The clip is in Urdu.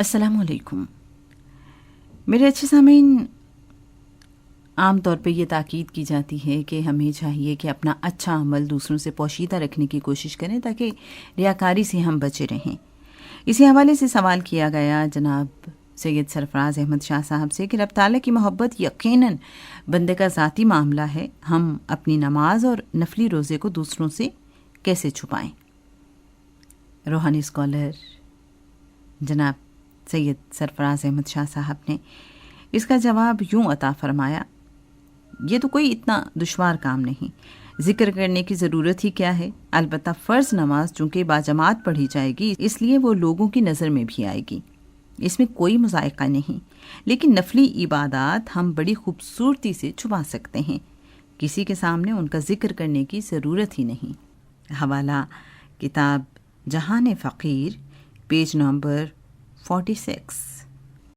السلام علیکم میرے اچھے سامعین، عام طور پہ یہ تاکید کی جاتی ہے کہ ہمیں چاہیے کہ اپنا اچھا عمل دوسروں سے پوشیدہ رکھنے کی کوشش کریں تاکہ ریاکاری سے ہم بچے رہیں۔ اسی حوالے سے سوال کیا گیا جناب سید سرفراز احمد شاہ صاحب سے کہ رب تعالیٰ کی محبت یقیناً بندے کا ذاتی معاملہ ہے، ہم اپنی نماز اور نفلی روزے کو دوسروں سے کیسے چھپائیں؟ روحانی اسکالر جناب سید سرفراز احمد شاہ صاحب نے اس کا جواب یوں عطا فرمایا، یہ تو کوئی اتنا دشوار کام نہیں، ذکر کرنے کی ضرورت ہی کیا ہے؟ البتہ فرض نماز چونکہ باجماعت پڑھی جائے گی اس لیے وہ لوگوں کی نظر میں بھی آئے گی، اس میں کوئی مذائقہ نہیں، لیکن نفلی عبادات ہم بڑی خوبصورتی سے چھپا سکتے ہیں، کسی کے سامنے ان کا ذکر کرنے کی ضرورت ہی نہیں۔ حوالہ کتاب جہان فقیر، پیج نمبر 46۔